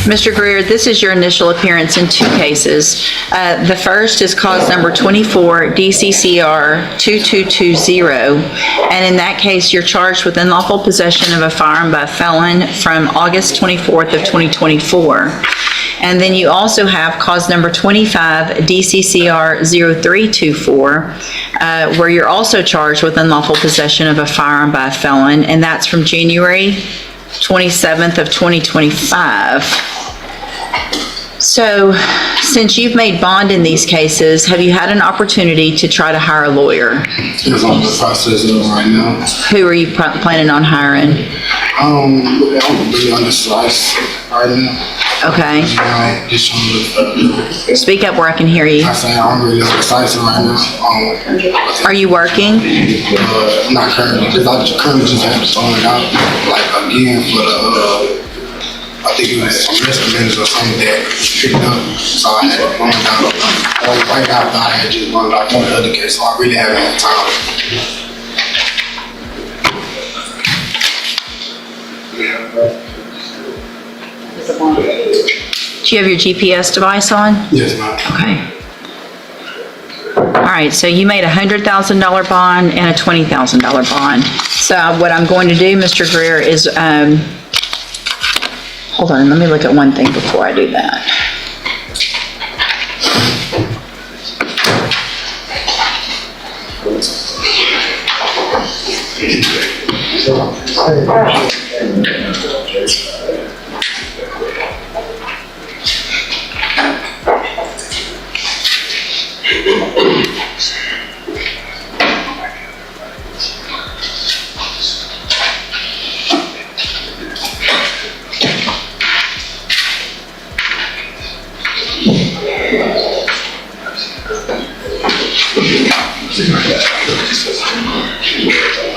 Mr. Greer, this is your initial appearance in two cases. The first is cause number 24 DCCR 2220, and in that case, you're charged with unlawful possession of a firearm by a felon from August 24th of 2024. And then you also have cause number 25 DCCR 0324, where you're also charged with unlawful possession of a firearm by a felon, and that's from January 27th of 2025. So, since you've made bond in these cases, have you had an opportunity to try to hire a lawyer? It's on the process of right now. Who are you planning on hiring? I'm really on the slice right now. Okay. Just trying to Speak up where I can hear you. I say I'm really on the slice right now. Are you working? Not currently, because I currently just have to start it out, like again for the, I think it was some misdemeanors or something that picked up, so I had it going down. Right after I had just run out on the other case, so I really haven't had time. Do you have your GPS device on? Yes, ma'am. Okay. All right, so you made a $100,000 bond and a $20,000 bond. So what I'm going to do, Mr. Greer, is, hold on, let me look at one thing before I do that.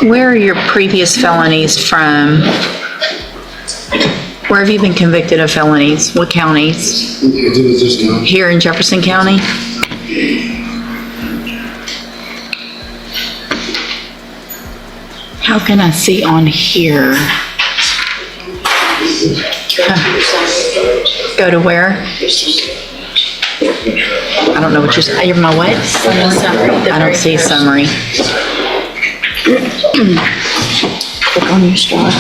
Where are your previous felonies from? Where have you been convicted of felonies? What counties? It was just, Here in Jefferson County? How can I see on here? Go to where? I don't know what you're my what? I don't see a summary. Click on your star.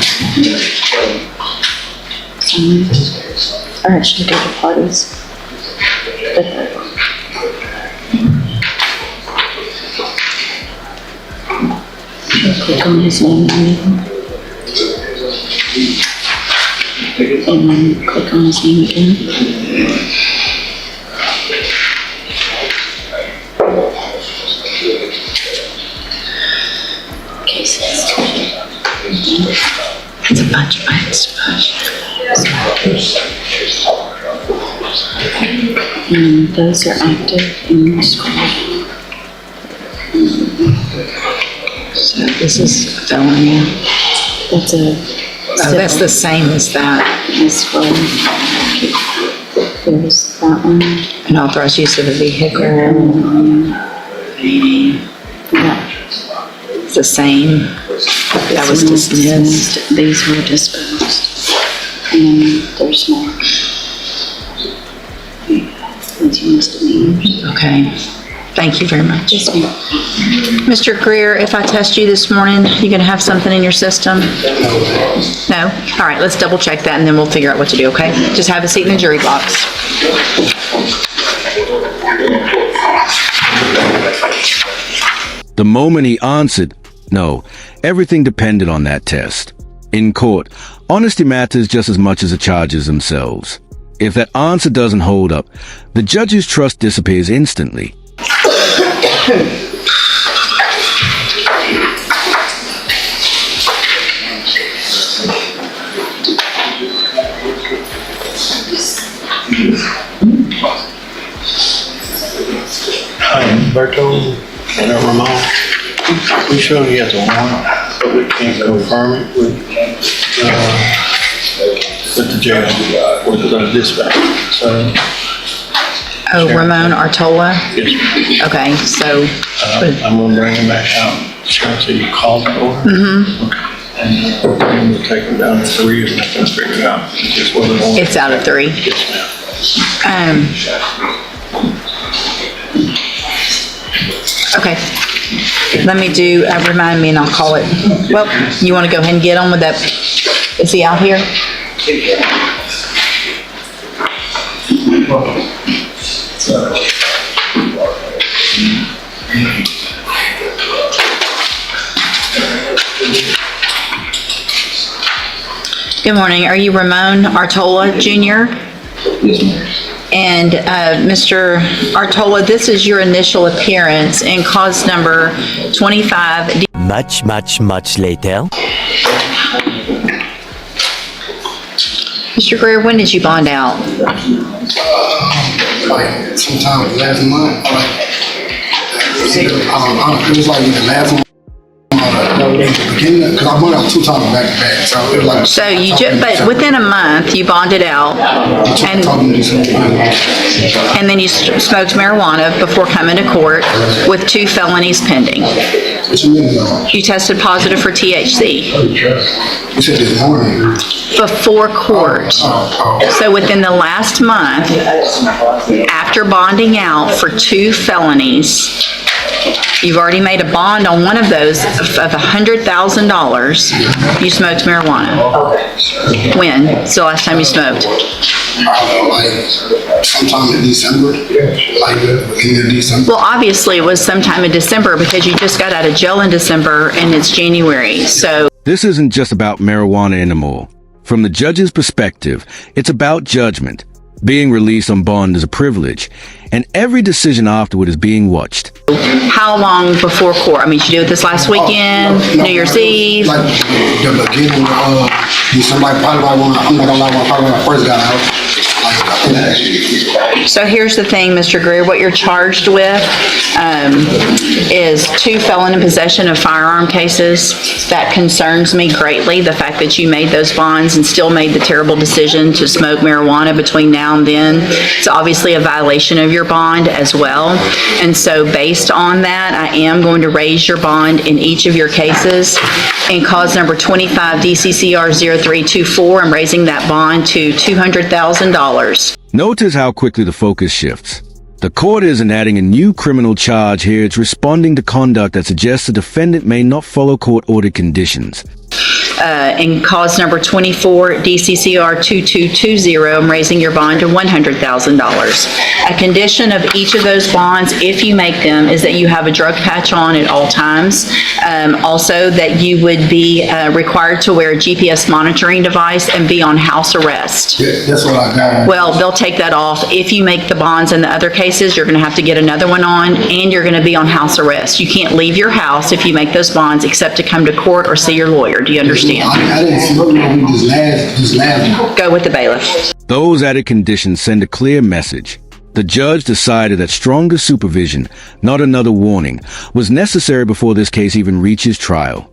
Summary. Or actually go to parties. Click on his name and then click on his name again. It's a bunch of and those are active in your squad. So this is a felony. That's a... Oh, that's the same as that. This one. There's that one. And authorized use of a vehicle. Yeah. It's the same. That was dismissed. These were disposed. And then there's more. These misdemeanors. Okay. Thank you very much. Yes, ma'am. Mr. Greer, if I test you this morning, you gonna have something in your system? No? All right, let's double check that and then we'll figure out what to do, okay? Just have a seat in the jury box. The moment he answered, no, everything depended on that test. In court, honesty matters just as much as the charges themselves. If that answer doesn't hold up, the judge's trust disappears instantly. Berto and Ramon, we showed you as a warrant, but we can't confirm it with the jail, with the dispatch, so. Oh, Ramon Artola? Yes, ma'am. Okay, so, I'm gonna bring him back out. Sharon said you called it over? mm-hmm. Okay. We'll take them down to 3 and let them figure it out. Just what they want. It's out of 3. Yes, ma'am. Okay. Let me do, remind me and I'll call it. Well, you want to go ahead and get on with that? Is he out here? Good morning. Are you Ramon Artola Jr.? Yes, ma'am. And Mr. Artola, this is your initial appearance in cause number 25. Much later. Mr. Greer, when did you bond out? Like sometime last month, it was like the last month. Because I bought out 2 times back to back, so it was like. So you but within a month, you bonded out, and then you smoked marijuana before coming to court with 2 felonies pending. What you mean, though? You tested positive for THC You said this morning. before court. So within the last month, after bonding out for 2 felonies, you've already made a bond on one of those of $100,000. You smoked marijuana. When? It's the last time you smoked? Like sometime in December, like beginning of December. Well, obviously it was sometime in December because you just got out of jail in December and it's January. So This isn't just about marijuana anymore. From the judge's perspective, it's about judgment. Being released on bond is a privilege, and every decision afterward is being watched. how long before court? I mean, did you do it this last weekend, New Year's Eve? Like the beginning of December, like probably I'm not gonna lie, when I first got out. So here's the thing, Mr. Greer, what you're charged with is 2 felon in possession of firearm cases. That concerns me greatly, the fact that you made those bonds and still made the terrible decision to smoke marijuana between now and then. It's obviously a violation of your bond as well. And so based on that, I am going to raise your bond in each of your cases. In cause number 25 DCCR 0324, I'm raising that bond to $200,000. Notice how quickly the focus shifts. The court isn't adding a new criminal charge here, it's responding to conduct that suggests the defendant may not follow court-ordered conditions. In cause number 24, DCCR 2220, I'm raising your bond to $100,000. A condition of each of those bonds, if you make them, is that you have a drug patch on at all times. Also, that you would be required to wear a GPS monitoring device and be on house arrest. Yeah, that's what I got. Well, they'll take that off. If you make the bonds in the other cases, you're going to have to get another one on, and you're going to be on house arrest. You can't leave your house if you make those bonds except to come to court or see your lawyer. Do you understand? I didn't smoke no weed this last. Go with the bailiff. Those added conditions send a clear message. The judge decided that stronger supervision, not another warning, was necessary before this case even reaches trial.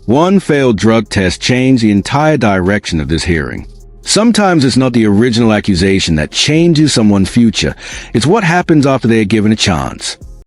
One failed drug test changed the entire direction of this hearing. Sometimes it's not the original accusation that changes someone's future. It's what happens after they are given a chance.